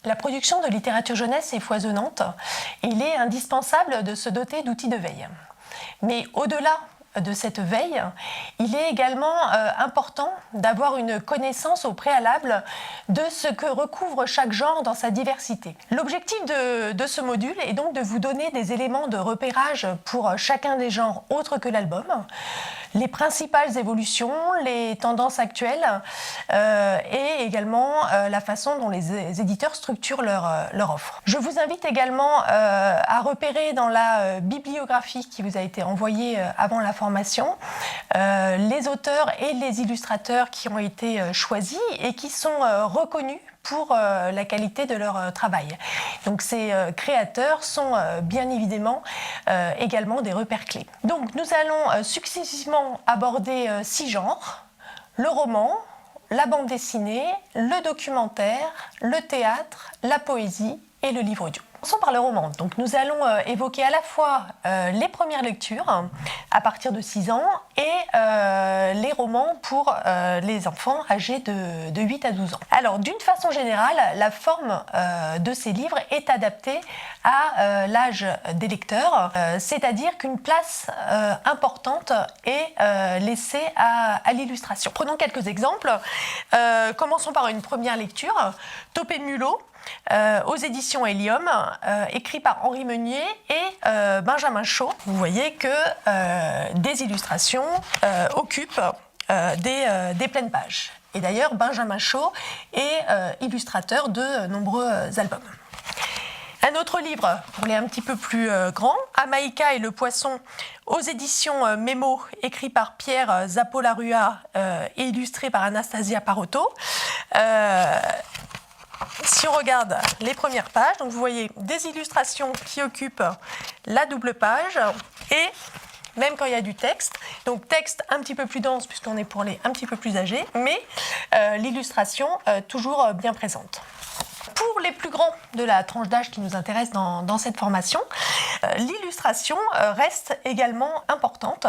La production de littérature jeunesse est foisonnante et il est indispensable de se doter d'outils de veille. Mais au-delà de cette veille, il est également important d'avoir une connaissance au préalable de ce que recouvre chaque genre dans sa diversité. L'objectif de ce module est donc de vous donner des éléments de repérage pour chacun des genres autres que l'album, les principales évolutions, les tendances actuelles et également la façon dont les éditeurs structurent leur offre. Je vous invite également à repérer dans la bibliographie qui vous a été envoyée avant la formation les auteurs et les illustrateurs qui ont été choisis et qui sont reconnus pour la qualité de leur travail. Donc ces créateurs sont bien évidemment également des repères clés. Donc nous allons successivement aborder 6 genres: le roman, la bande dessinée, le documentaire, le théâtre, la poésie et le livre audio. Commençons par le roman. Donc nous allons évoquer à la fois les premières lectures à partir de 6 ans et les romans pour les enfants âgés de 8 à 12 ans. Alors d'une façon générale, la forme de ces livres est adaptée à l'âge des lecteurs, c'est-à-dire qu'une place importante est laissée à l'illustration. Prenons quelques exemples. Commençons par une première lecture, Topé Mulot, aux éditions Helium, écrit par Henri Meunier et Benjamin Chaud. Vous voyez que des illustrations occupent des pleines pages. Et d'ailleurs, Benjamin Chaud est illustrateur de nombreux albums. Un autre livre, pour les un petit peu plus grands, Amaïka et le poisson, aux éditions Mémo, écrit par Pierre Zappolarua et illustré par Anastasia Parotto. Si on regarde les premières pages, donc vous voyez des illustrations qui occupent la double page et même quand il y a du texte, donc texte un petit peu plus dense puisqu'on est pour les un petit peu plus âgés, mais l'illustration toujours bien présente. Pour les plus grands de la tranche d'âge qui nous intéresse dans cette formation, l'illustration reste également importante.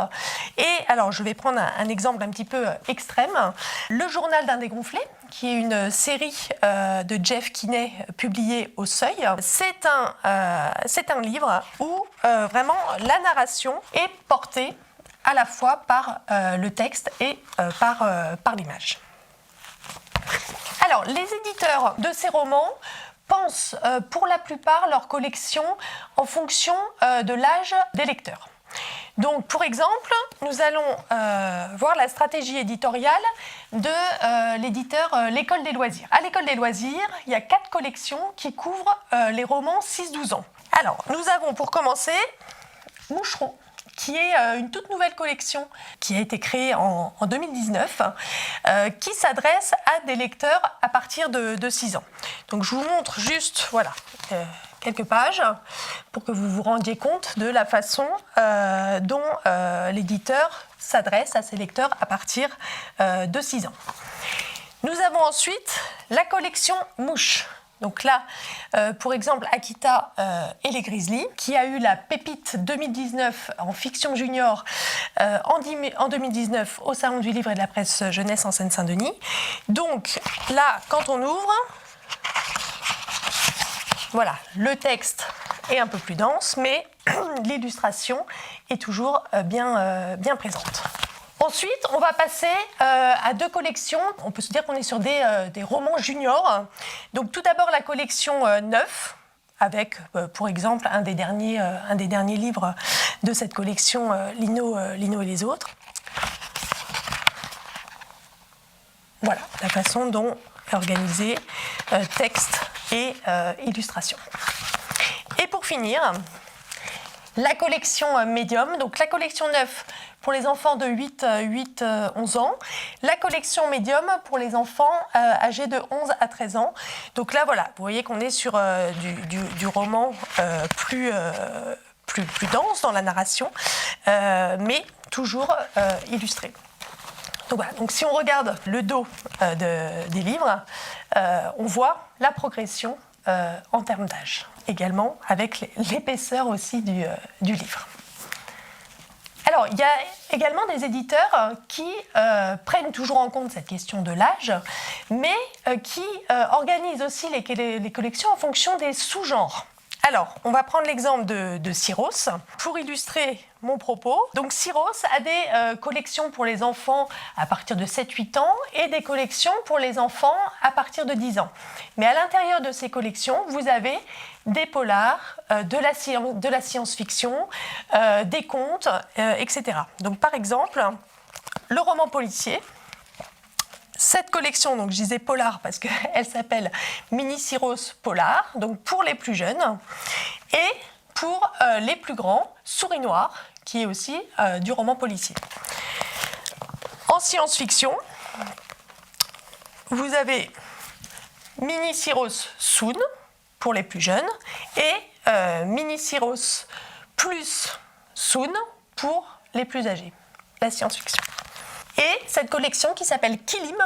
Et alors, je vais prendre un exemple un petit peu extrême. Le journal d'un dégonflé, qui est une série de Jeff Kinney publiée au Seuil. C'est un livre où vraiment la narration est portée à la fois par le texte et par l'image. Alors, les éditeurs de ces romans pensent pour la plupart leur collection en fonction de l'âge des lecteurs. Donc, pour exemple, nous allons voir la stratégie éditoriale de l'éditeur L'École des loisirs. À l'École des loisirs, il y a 4 collections qui couvrent les romans 6-12 ans. Alors, nous avons pour commencer Moucheron, qui est une toute nouvelle collection qui a été créée en 2019, qui s'adresse à des lecteurs à partir de 6 ans. Donc je vous montre juste voilà, quelques pages pour que vous vous rendiez compte de la façon dont l'éditeur s'adresse à ses lecteurs à partir de 6 ans. Nous avons ensuite la collection Mouche. Donc là, pour exemple, Akita et les Grizzlies, qui a eu la pépite 2019 en fiction junior en 2019 au Salon du Livre et de la Presse Jeunesse en Seine-Saint-Denis. Donc là, quand on ouvre, voilà, le texte est un peu plus dense, mais l'illustration est toujours bien présente. Ensuite, on va passer à 2 collections. On peut se dire qu'on est sur des romans juniors. Donc tout d'abord la collection 9, avec pour exemple un des derniers livres de cette collection, Lino et les autres. Voilà la façon dont est organisé texte et illustration. Et pour finir, la collection médium, donc la collection 9 pour les enfants de 8-11 ans, la collection médium pour les enfants âgés de 11 à 13 ans. Donc là, voilà, vous voyez qu'on est sur du roman plus dense dans la narration, mais toujours illustré. Donc voilà, donc si on regarde le dos des livres, on voit la progression en termes d'âge, également avec l'épaisseur aussi du livre. Alors, il y a également des éditeurs qui prennent toujours en compte cette question de l'âge, mais qui organisent aussi les collections en fonction des sous-genres. Alors, on va prendre l'exemple de Syros pour illustrer mon propos. Donc, Syros a des collections pour les enfants à partir de 7-8 ans et des collections pour les enfants à partir de 10 ans. Mais à l'intérieur de ces collections, vous avez des polars, de la science-fiction, des contes, etc. Donc, par exemple, le roman policier. Cette collection, donc je disais polar parce qu'elle s'appelle Mini Syros Polar, donc pour les plus jeunes, et pour les plus grands, Souris Noire, qui est aussi du roman policier. En science-fiction, vous avez Mini Syros Soon pour les plus jeunes et Mini Syros plus Soon pour les plus âgés, la science-fiction. Et cette collection qui s'appelle Kilim,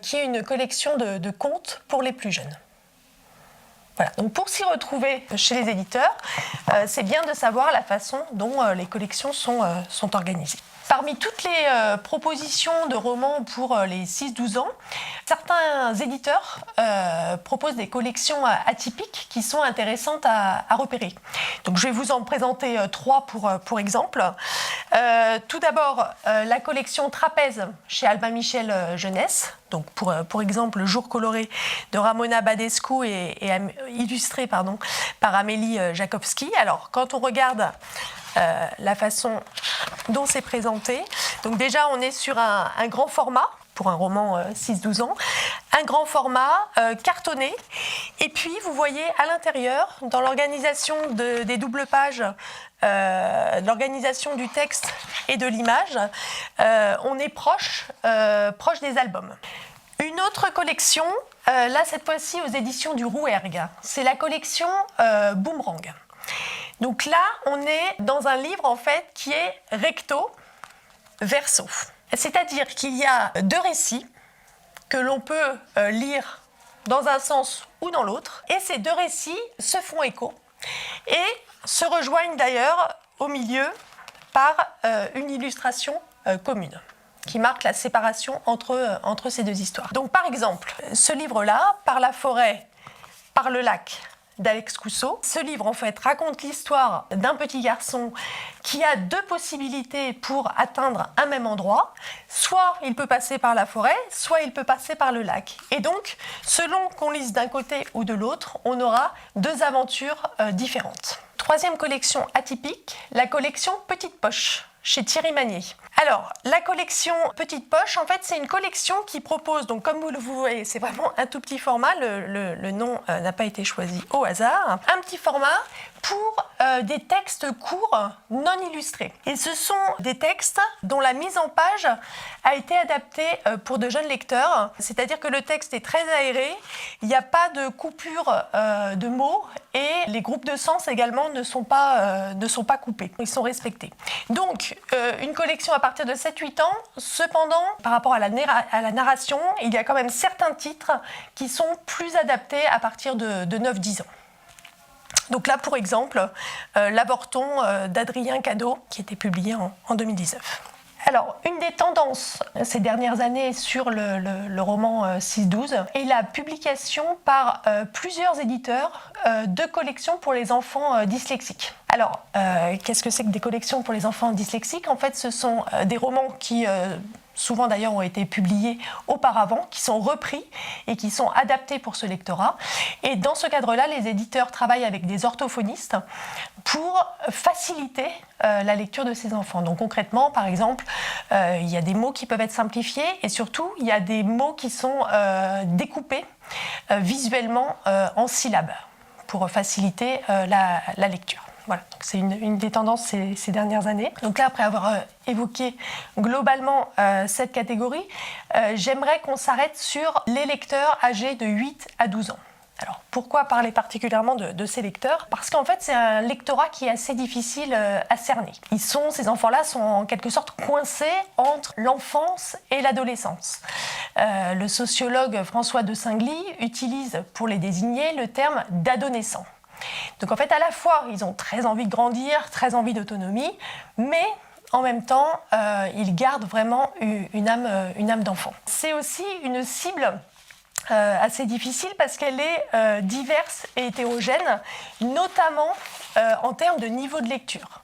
qui est une collection de contes pour les plus jeunes. Voilà. Donc pour s'y retrouver chez les éditeurs, c'est bien de savoir la façon dont les collections sont organisées. Parmi toutes les propositions de romans pour les 6-12 ans, certains éditeurs proposent des collections atypiques qui sont intéressantes à repérer. Donc je vais vous en présenter 3 pour exemple. Tout d'abord, la collection Trapèze chez Albin Michel Jeunesse. Donc pour exemple, Le Jour coloré de Ramona Badescu et illustré par Amélie Jakowski. Alors quand on regarde la façon dont c'est présenté. Donc déjà, on est sur un grand format, pour un roman 6-12 ans, un grand format cartonné. Et puis, vous voyez à l'intérieur, dans l'organisation des doubles pages, l'organisation du texte et de l'image, on est proche des albums. Une autre collection, là cette fois-ci aux éditions du Rouergue, c'est la collection Boomerang. Donc là, on est dans un livre en fait qui est recto verso. C'est-à-dire qu'il y a 2 récits que l'on peut lire dans un sens ou dans l'autre. Et ces 2 récits se font écho et se rejoignent d'ailleurs au milieu par une illustration commune qui marque la séparation entre ces 2 histoires. Donc par exemple, ce livre-là, Par la forêt, par le lac, d'Alex Cousseau. Ce livre, en fait, raconte l'histoire d'un petit garçon qui a 2 possibilités pour atteindre un même endroit. Soit il peut passer par la forêt, soit il peut passer par le lac. Et donc, selon qu'on lise d'un côté ou de l'autre, on aura 2 aventures différentes. 3e collection atypique, la collection Petite Poche, chez Thierry Magnier. Alors, la collection Petite Poche, en fait, c'est une collection qui propose, donc comme vous le voyez, c'est vraiment un tout petit format, le nom n'a pas été choisi au hasard, un petit format pour des textes courts non illustrés. Et ce sont des textes dont la mise en page a été adaptée pour de jeunes lecteurs, c'est-à-dire que le texte est très aéré, il n'y a pas de coupure de mots et les groupes de sens également ne sont pas coupés, ils sont respectés. Donc, une collection à partir de 7-8 ans, cependant, par rapport à la narration, il y a quand même certains titres qui sont plus adaptés à partir de 9-10 ans. Donc là, pour exemple, L'Avorton d'Adrien Cadeau, qui était publié en 2019. Alors, une des tendances ces dernières années sur le roman 6-12 est la publication par plusieurs éditeurs de collections pour les enfants dyslexiques. Alors, qu'est-ce que c'est que des collections pour les enfants dyslexiques? En fait, ce sont des romans qui souvent d'ailleurs ont été publiés auparavant, qui sont repris et qui sont adaptés pour ce lectorat. Et dans ce cadre-là, les éditeurs travaillent avec des orthophonistes pour faciliter la lecture de ces enfants. Donc concrètement, par exemple, il y a des mots qui peuvent être simplifiés et surtout, il y a des mots qui sont découpés visuellement en syllabes pour faciliter la lecture. Voilà, donc c'est une des tendances ces dernières années. Donc là, après avoir évoqué globalement cette catégorie, j'aimerais qu'on s'arrête sur les lecteurs âgés de 8 à 12 ans. Alors, pourquoi parler particulièrement de ces lecteurs? Parce qu'en fait, c'est un lectorat qui est assez difficile à cerner. Ces enfants-là sont en quelque sorte coincés entre l'enfance et l'adolescence. Le sociologue François de Singly utilise pour les désigner le terme d'adolescent. Donc en fait, à la fois, ils ont très envie de grandir, très envie d'autonomie, mais en même temps, il garde vraiment une âme d'enfant. C'est aussi une cible assez difficile parce qu'elle est diverse et hétérogène, notamment en termes de niveau de lecture.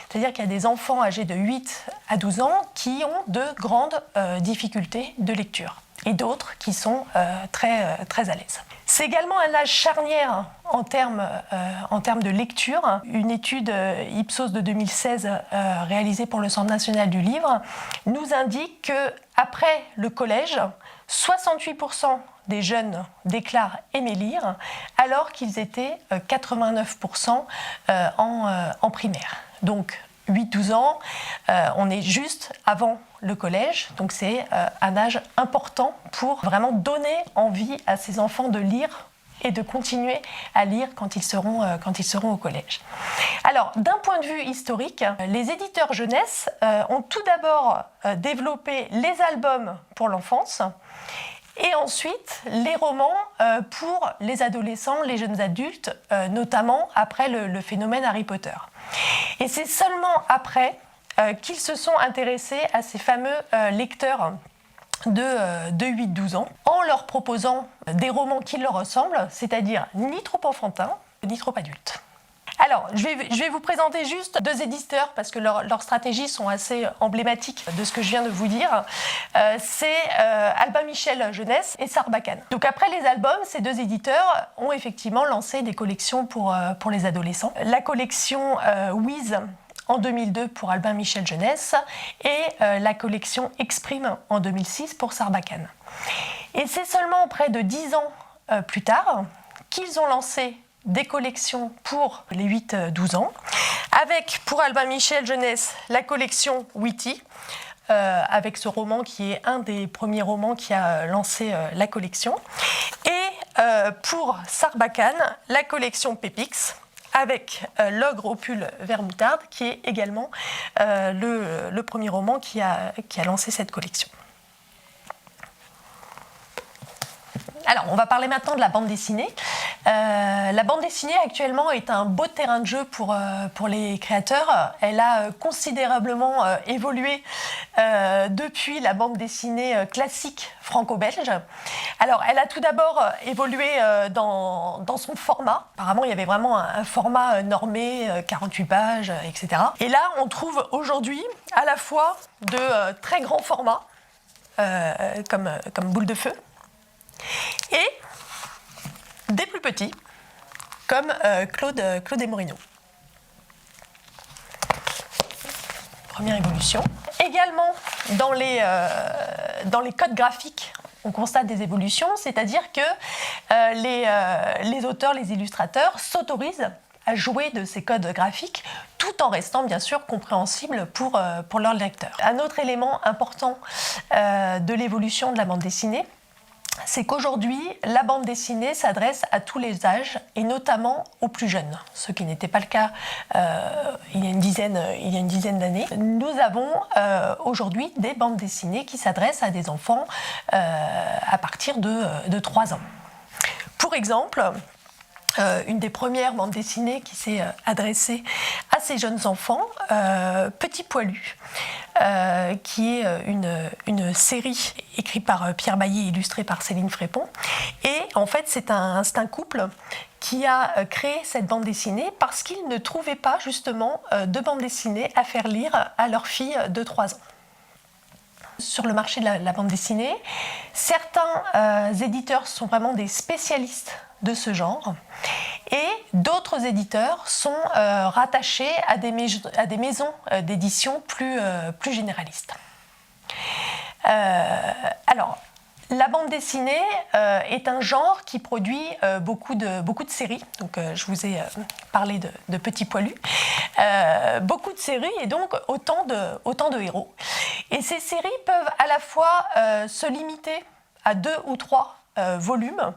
C'est-à-dire qu'il y a des enfants âgés de 8 à 12 ans qui ont de grandes difficultés de lecture et d'autres qui sont très à l'aise. C'est également un âge charnière en termes de lecture. Une étude Ipsos de 2016 réalisée pour le Centre national du livre nous indique qu'après le collège, 68% des jeunes déclarent aimer lire, alors qu'ils étaient 89% en primaire. Donc 8-12 ans, on est juste avant le collège, donc c'est un âge important pour vraiment donner envie à ces enfants de lire et de continuer à lire quand ils seront au collège. Alors, d'un point de vue historique, les éditeurs jeunesse ont tout d'abord développé les albums pour l'enfance, et ensuite les romans pour les adolescents, les jeunes adultes, notamment après le phénomène Harry Potter. Et c'est seulement après qu'ils se sont intéressés à ces fameux lecteurs de 8-12 ans, en leur proposant des romans qui leur ressemblent, c'est-à-dire ni trop enfantins, ni trop adultes. Alors, je vais vous présenter juste deux éditeurs parce que leurs stratégies sont assez emblématiques de ce que je viens de vous dire. C'est Albin Michel Jeunesse et Sarbacane. Donc après les albums, ces deux éditeurs ont effectivement lancé des collections pour les adolescents. La collection Wiz en 2002 pour Albin Michel Jeunesse et la collection Exprime en 2006 pour Sarbacane. Et c'est seulement près de 10 ans plus tard qu'ils ont lancé des collections pour les 8-12 ans, avec pour Albin Michel Jeunesse la collection Witty, avec ce roman qui est un des premiers romans qui a lancé la collection, et pour Sarbacane la collection Pépix, avec L'ogre au pull vert moutarde, qui est également le premier roman qui a lancé cette collection. Alors, on va parler maintenant de la bande dessinée. La bande dessinée actuellement est un beau terrain de jeu pour les créateurs. Elle a considérablement évolué depuis la bande dessinée classique franco-belge. Alors, elle a tout d'abord évolué dans son format. Apparemment, il y avait vraiment un format normé, 48 pages, etc. Et là, on trouve aujourd'hui à la fois de très grands formats, comme Boule de feu, et des plus petits, comme Claude et Morino. Première évolution. Également, dans les codes graphiques, on constate des évolutions, c'est-à-dire que les auteurs, les illustrateurs s'autorisent à jouer de ces codes graphiques tout en restant bien sûr compréhensibles pour leurs lecteurs. Un autre élément important de l'évolution de la bande dessinée, c'est qu'aujourd'hui, la bande dessinée s'adresse à tous les âges et notamment aux plus jeunes, ce qui n'était pas le cas il y a une dizaine d'années. Nous avons aujourd'hui des bandes dessinées qui s'adressent à des enfants à partir de 3 ans. Pour exemple, une des premières bandes dessinées qui s'est adressée à ces jeunes enfants, Petit Poilu, qui est une série écrite par Pierre Baillet, illustrée par Céline Frépon. Et en fait, c'est un couple qui a créé cette bande dessinée parce qu'ils ne trouvaient pas justement de bande dessinée à faire lire à leur fille de 3 ans. Sur le marché de la bande dessinée, certains éditeurs sont vraiment des spécialistes de ce genre et d'autres éditeurs sont rattachés à des maisons d'édition plus généralistes. Alors, la bande dessinée est un genre qui produit beaucoup de séries. Donc, je vous ai parlé de Petit Poilu. Beaucoup de séries et donc autant de héros. Et ces séries peuvent à la fois se limiter à 2 ou 3 volumes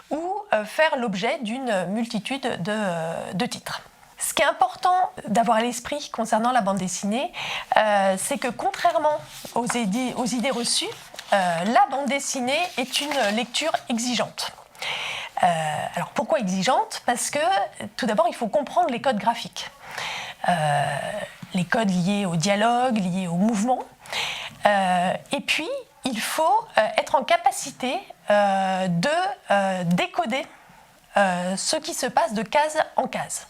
ou faire l'objet d'une multitude de titres. Ce qui est important d'avoir à l'esprit concernant la bande dessinée, c'est que contrairement aux idées reçues, la bande dessinée est une lecture exigeante. Alors pourquoi exigeante ? Parce que tout d'abord, il faut comprendre les codes graphiques. les codes liés au dialogue, liés au mouvement. Et puis, il faut être en capacité de décoder ce qui se passe de case en case.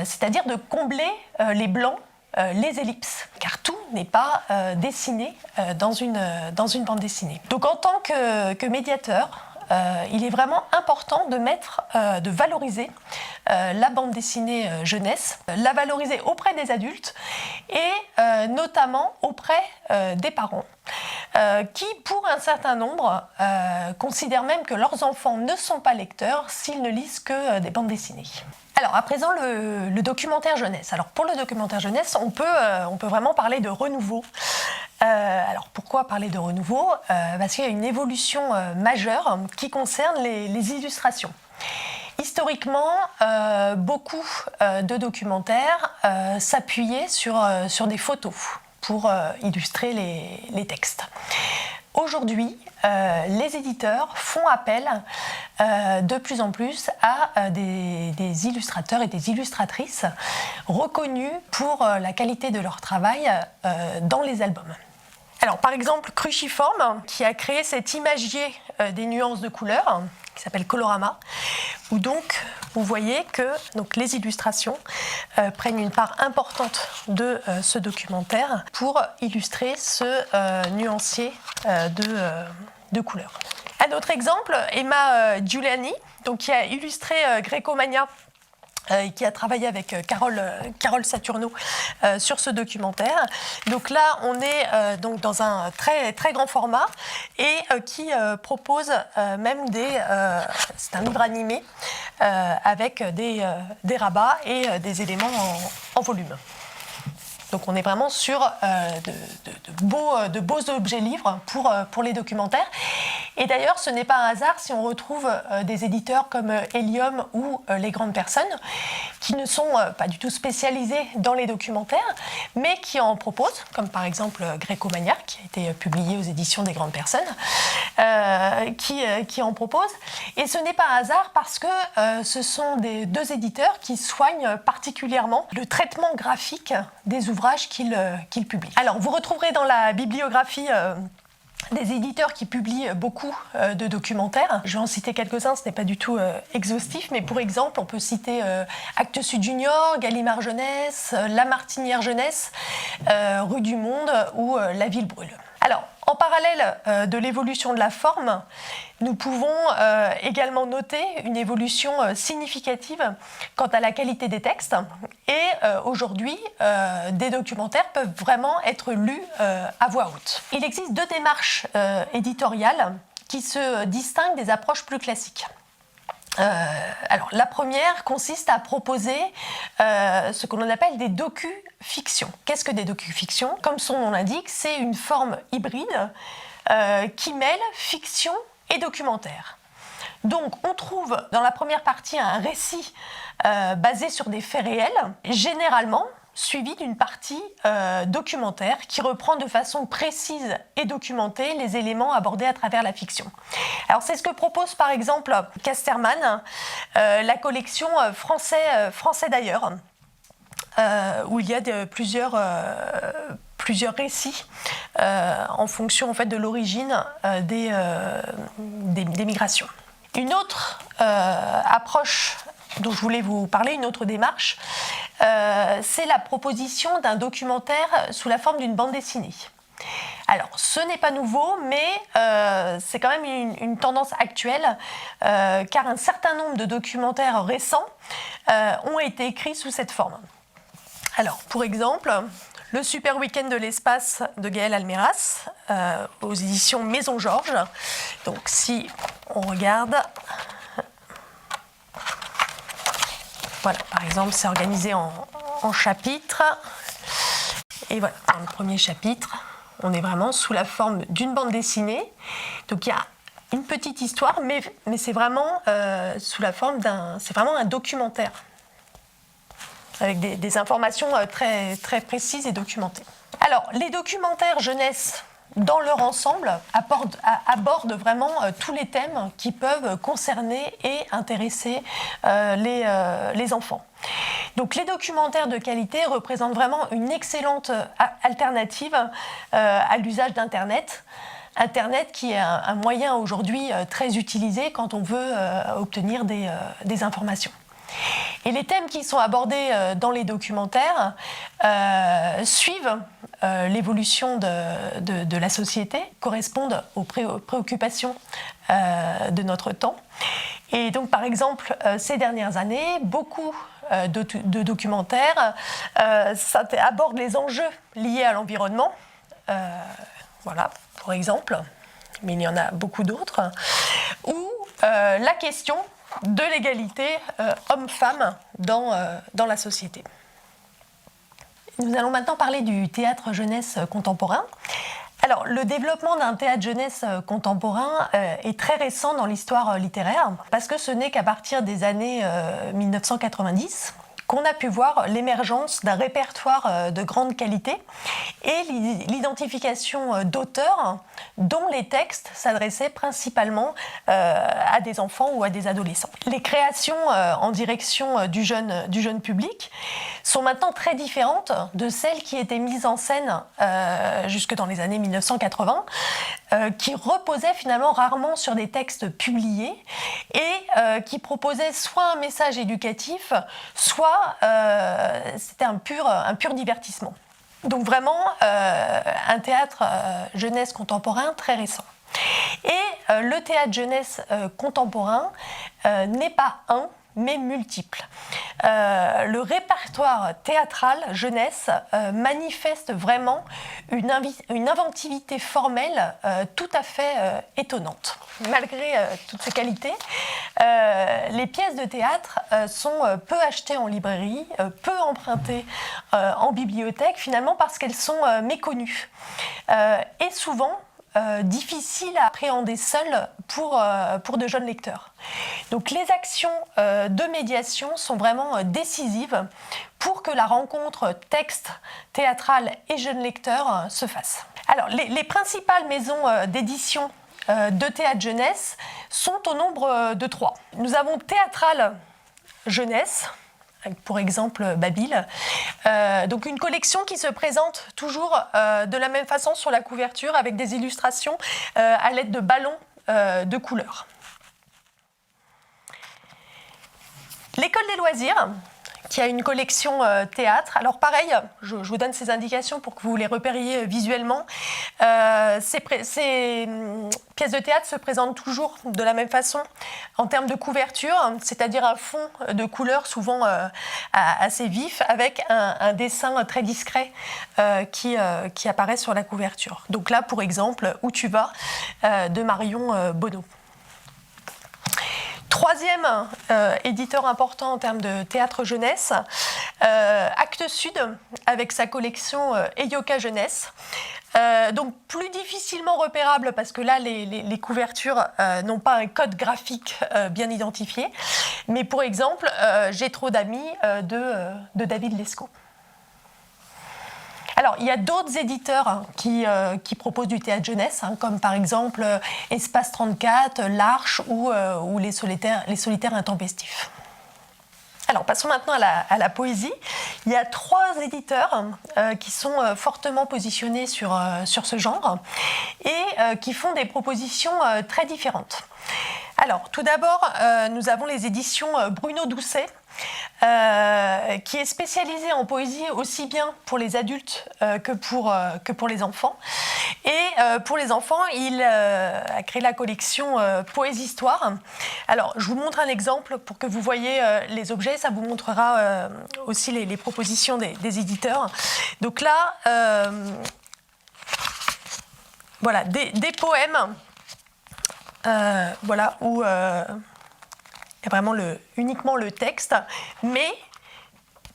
C'est-à-dire de combler les blancs, les ellipses, car tout n'est pas dessiné dans une bande dessinée. Donc en tant que médiateur, il est vraiment important de valoriser la bande dessinée jeunesse, la valoriser auprès des adultes et notamment auprès des parents qui, pour un certain nombre, considèrent même que leurs enfants ne sont pas lecteurs s'ils ne lisent que des bandes dessinées. Alors à présent le documentaire jeunesse. Alors pour le documentaire jeunesse, on peut vraiment parler de renouveau. Alors pourquoi parler de renouveau ? Parce qu'il y a une évolution majeure qui concerne les illustrations. Historiquement, beaucoup de documentaires s'appuyaient sur des photos pour illustrer les textes. Aujourd'hui, les éditeurs font appel de plus en plus à des illustrateurs et des illustratrices reconnus pour la qualité de leur travail dans les albums. Alors, par exemple, Cruciforme, qui a créé cet imagier des nuances de couleurs, qui s'appelle Colorama, où donc vous voyez que les illustrations prennent une part importante de ce documentaire pour illustrer ce nuancier de couleurs. Un autre exemple, Emma Giuliani, qui a illustré Grécomania, qui a travaillé avec Carole Saturno sur ce documentaire. Donc là, on est dans un très, très grand format et qui propose même c'est un livre animé avec des rabats et des éléments en volume. Donc on est vraiment sur de beaux objets livres pour les documentaires. Et d'ailleurs, ce n'est pas un hasard si on retrouve des éditeurs comme Helium ou Les Grandes Personnes, qui ne sont pas du tout spécialisés dans les documentaires, mais qui en proposent, comme par exemple Grécomania, qui a été publié aux éditions des Grandes Personnes, qui en proposent. Et ce n'est pas un hasard parce que ce sont deux éditeurs qui soignent particulièrement le traitement graphique des ouvrages qu'ils publient. Alors, vous retrouverez dans la bibliographie des éditeurs qui publient beaucoup de documentaires. Je vais en citer quelques-uns, ce n'est pas du tout exhaustif, mais pour exemple, on peut citer Actes Sud Junior, Gallimard Jeunesse, La Martinière Jeunesse, Rue du Monde ou La Ville Brûle. Alors, en parallèle de l'évolution de la forme, nous pouvons également noter une évolution significative quant à la qualité des textes. Et aujourd'hui, des documentaires peuvent vraiment être lus à voix haute. Il existe deux démarches éditoriales qui se distinguent des approches plus classiques. Alors, la première consiste à proposer ce que l'on appelle des docu-fictions. Qu'est-ce que des docu-fictions ? Comme son nom l'indique, c'est une forme hybride qui mêle fiction et documentaire. Donc, on trouve dans la première partie un récit basé sur des faits réels, généralement suivi d'une partie documentaire qui reprend de façon précise et documentée les éléments abordés à travers la fiction. Alors c'est ce que propose par exemple Casterman, la collection Français d'ailleurs, où il y a plusieurs récits en fonction en fait, de l'origine des migrations. Une autre approche dont je voulais vous parler, une autre démarche, c'est la proposition d'un documentaire sous la forme d'une bande dessinée. Alors, ce n'est pas nouveau, mais c'est quand même une tendance actuelle, car un certain nombre de documentaires récents ont été écrits sous cette forme. Alors, pour exemple, Le Super Week-end de l'espace de Gaël Alméras, aux éditions Maison Georges. Donc, si on regarde... Voilà, par exemple, c'est organisé en chapitres. Et voilà, dans le premier chapitre, on est vraiment sous la forme d'une bande dessinée. Donc il y a une petite histoire, mais c'est vraiment sous la forme c'est vraiment un documentaire avec des informations très, très précises et documentées. Alors, les documentaires jeunesse dans leur ensemble, abordent vraiment tous les thèmes qui peuvent concerner et intéresser les enfants. Donc les documentaires de qualité représentent vraiment une excellente alternative à l'usage d'Internet. Internet qui est un moyen aujourd'hui très utilisé quand on veut obtenir des informations. Et les thèmes qui sont abordés dans les documentaires suivent l'évolution de la société, correspondent aux préoccupations de notre temps. Et donc, par exemple, ces dernières années, beaucoup de documentaires abordent les enjeux liés à l'environnement. Voilà, pour exemple, mais il y en a beaucoup d'autres. Ou la question de l'égalité homme-femme dans la société. Nous allons maintenant parler du théâtre jeunesse contemporain. Alors, le développement d'un théâtre jeunesse contemporain est très récent dans l'histoire littéraire, parce que ce n'est qu'à partir des années 1990 qu'on a pu voir l'émergence d'un répertoire de grande qualité et l'identification d'auteurs dont les textes s'adressaient principalement à des enfants ou à des adolescents. Les créations en direction du jeune public sont maintenant très différentes de celles qui étaient mises en scène jusque dans les années 1980, qui reposaient finalement rarement sur des textes publiés et qui proposaient soit un message éducatif, soit c'était un pur divertissement. Donc vraiment un théâtre jeunesse contemporain très récent. Et le théâtre jeunesse contemporain n'est pas un, mais multiple. Le répertoire théâtral jeunesse manifeste vraiment une inventivité formelle tout à fait étonnante. Malgré toutes ces qualités, les pièces de théâtre sont peu achetées en librairie, peu empruntées en bibliothèque, finalement parce qu'elles sont méconnues. Et souvent, difficile à appréhender seul pour de jeunes lecteurs. Donc les actions de médiation sont vraiment décisives pour que la rencontre texte, théâtral et jeune lecteur se fasse. Alors les principales maisons d'édition de théâtre jeunesse sont au nombre de 3. Nous avons Théâtral Jeunesse, pour exemple Babil, donc une collection qui se présente toujours de la même façon sur la couverture avec des illustrations à l'aide de ballons de couleurs. L'École des loisirs, qui a une collection théâtre. Alors pareil, je vous donne ces indications pour que vous les repériez visuellement. Ces pièces de théâtre se présentent toujours de la même façon en termes de couverture, c'est-à-dire un fond de couleur souvent assez vif avec un dessin très discret qui apparaît sur la couverture. Donc là, pour exemple, Où tu vas de Marion Bonneau. Troisième éditeur important en termes de théâtre jeunesse, Actes Sud, avec sa collection Eyoka Jeunesse. Donc plus difficilement repérable parce que là les couvertures n'ont pas un code graphique bien identifié. Mais pour exemple, J'ai trop d'amis de David Lescaut. Alors, il y a d'autres éditeurs qui proposent du théâtre jeunesse, comme par exemple Espace 34, L'Arche ou les solitaires intempestifs. Alors, passons maintenant à la poésie. Il y a 3 éditeurs qui sont fortement positionnés sur ce genre et qui font des propositions très différentes. Alors, tout d'abord, nous avons les éditions Bruno Doucet, qui est spécialisé en poésie aussi bien pour les adultes que pour les enfants. Et pour les enfants, il a créé la collection Poésie-Histoire. Alors, je vous montre un exemple pour que vous voyez les objets. Ça vous montrera aussi les propositions des éditeurs. Donc là, voilà, des poèmes voilà, où il y a vraiment uniquement le texte, mais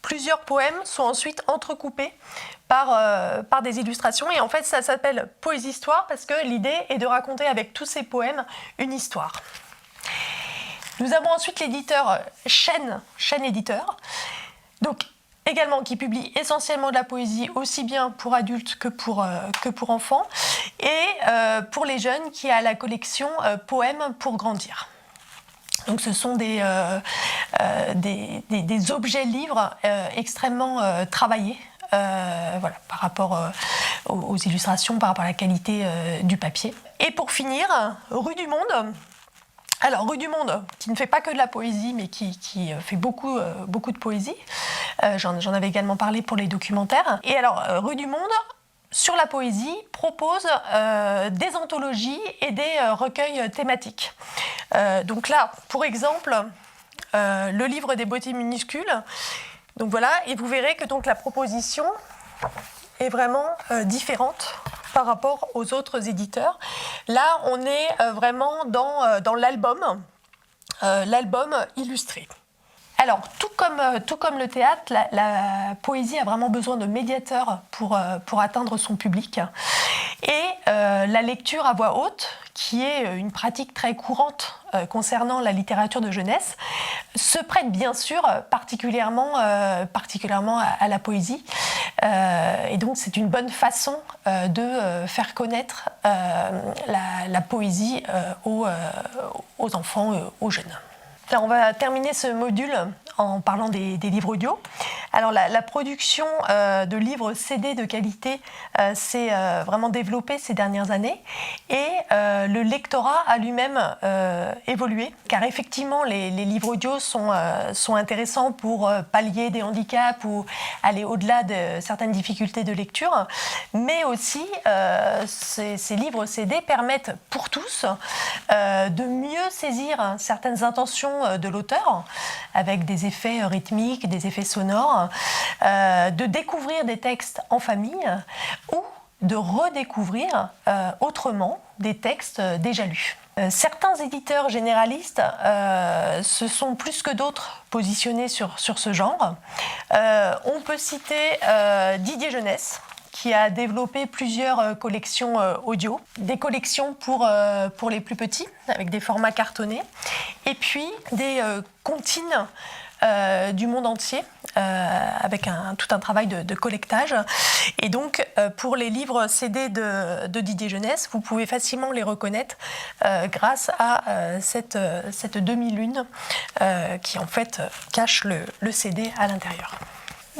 plusieurs poèmes sont ensuite entrecoupés par des illustrations. Et en fait, ça s'appelle Poésie-Histoire parce que l'idée est de raconter avec tous ces poèmes une histoire. Nous avons ensuite l'éditeur Chêne Éditeur. Donc, également qui publie essentiellement de la poésie, aussi bien pour adultes que pour enfants, et pour les jeunes, qui a la collection Poèmes pour grandir. Donc ce sont des objets livres extrêmement travaillés, voilà, par rapport aux illustrations, par rapport à la qualité du papier. Et pour finir, Rue du Monde. Alors, Rue du Monde, qui ne fait pas que de la poésie, mais qui fait beaucoup de poésie. J'en avais également parlé pour les documentaires. Et alors, Rue du Monde, sur la poésie, propose des anthologies et des recueils thématiques. Donc là, pour exemple, le livre des beautés minuscules. Donc voilà, et vous verrez que donc la proposition est vraiment différente par rapport aux autres éditeurs. Là, on est vraiment dans l'album illustré. Alors, tout comme le théâtre, la poésie a vraiment besoin de médiateurs pour atteindre son public. Et la lecture à voix haute, qui est une pratique très courante concernant la littérature de jeunesse, se prête bien sûr particulièrement à la poésie. Et donc c'est une bonne façon de faire connaître la poésie aux enfants, aux jeunes. Alors, on va terminer ce module en parlant des livres audio. Alors la production de livres CD de qualité s'est vraiment développée ces dernières années, et le lectorat a lui-même évolué, car effectivement les livres audio sont intéressants pour pallier des handicaps ou aller au-delà de certaines difficultés de lecture, mais aussi ces livres CD permettent pour tous de mieux saisir certaines intentions de l'auteur, avec des effets rythmiques, des effets sonores, de découvrir des textes en famille ou de redécouvrir autrement des textes déjà lus. Certains éditeurs généralistes se sont plus que d'autres positionnés sur ce genre. On peut citer Didier Jeunesse, qui a développé plusieurs collections audio, des collections pour les plus petits, avec des formats cartonnés, et puis des comptines du monde entier, avec tout un travail de collectage. Et donc, pour les livres CD de Didier Jeunesse, vous pouvez facilement les reconnaître grâce à cette demi-lune qui en fait cache le CD à l'intérieur.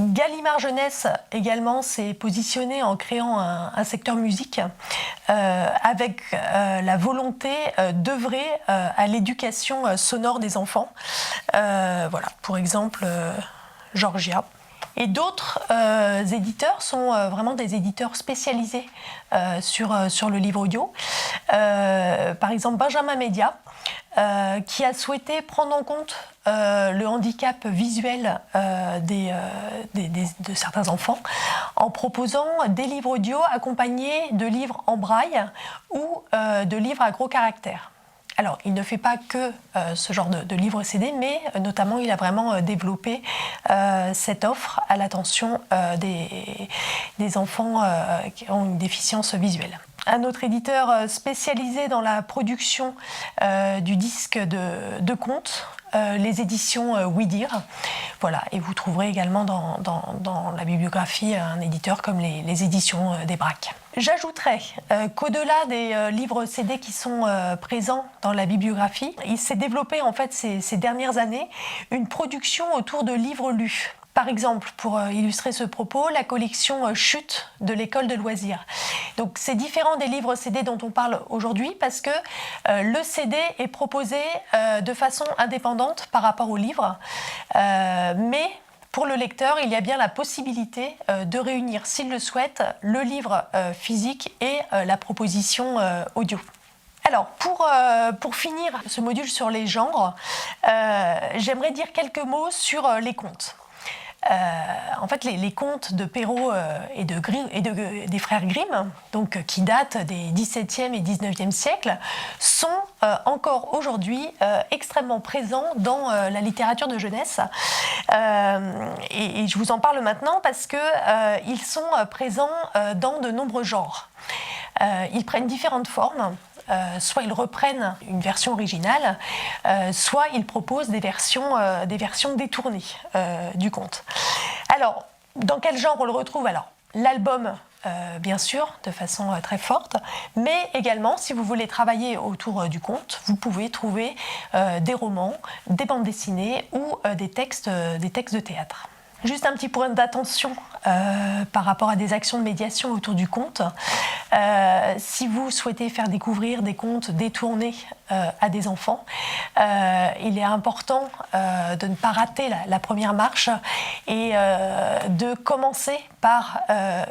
Gallimard Jeunesse également s'est positionné en créant un secteur musique avec la volonté d'œuvrer à l'éducation sonore des enfants. Voilà, pour exemple, Georgia. Et d'autres éditeurs sont vraiment des éditeurs spécialisés sur le livre audio. Par exemple, Benjamin Média, qui a souhaité prendre en compte le handicap visuel de certains enfants en proposant des livres audio accompagnés de livres en braille ou de livres à gros caractères. Alors, il ne fait pas que ce genre de livres CD, mais notamment, il a vraiment développé cette offre à l'attention des enfants qui ont une déficience visuelle. Un autre éditeur spécialisé dans la production du disque de contes, les éditions Oui Dire. Voilà, et vous trouverez également dans la bibliographie un éditeur comme les éditions des Braques. J'ajouterais qu'au-delà des livres CD qui sont présents dans la bibliographie, il s'est développé en fait ces dernières années une production autour de livres lus. Par exemple, pour illustrer ce propos, la collection Chute de l'école de loisirs. Donc c'est différent des livres CD dont on parle aujourd'hui parce que le CD est proposé de façon indépendante par rapport au livre, mais pour le lecteur, il y a bien la possibilité de réunir, s'il le souhaite, le livre physique et la proposition audio. Alors, pour finir ce module sur les genres, j'aimerais dire quelques mots sur les contes. En fait, les contes de Perrault et des frères Grimm, donc, qui datent des XVIIe et XIXe siècles, sont encore aujourd'hui extrêmement présents dans la littérature de jeunesse. Et je vous en parle maintenant parce qu'ils sont présents dans de nombreux genres. Ils prennent différentes formes. Soit ils reprennent une version originale, soit ils proposent des versions détournées du conte. Alors, dans quel genre on le retrouve? Alors, l'album, bien sûr, de façon très forte, mais également, si vous voulez travailler autour du conte, vous pouvez trouver des romans, des bandes dessinées ou des textes de théâtre. Juste un petit point d'attention par rapport à des actions de médiation autour du conte. Si vous souhaitez faire découvrir des contes détournés à des enfants, il est important de ne pas rater la première marche et de commencer par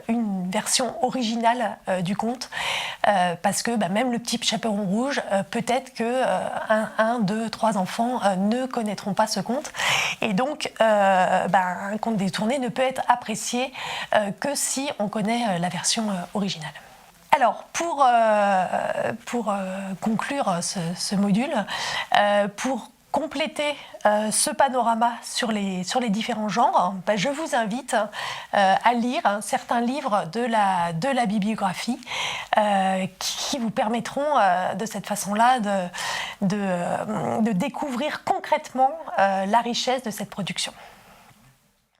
une version originale du conte, parce que même le petit chaperon rouge, peut-être que un, deux, trois enfants ne connaîtront pas ce conte, et donc un conte détourné ne peut être apprécié que si on connaît la version originale. Alors, pour conclure ce module, pour compléter ce panorama sur les différents genres, je vous invite à lire certains livres de la bibliographie qui vous permettront de cette façon-là de découvrir concrètement la richesse de cette production.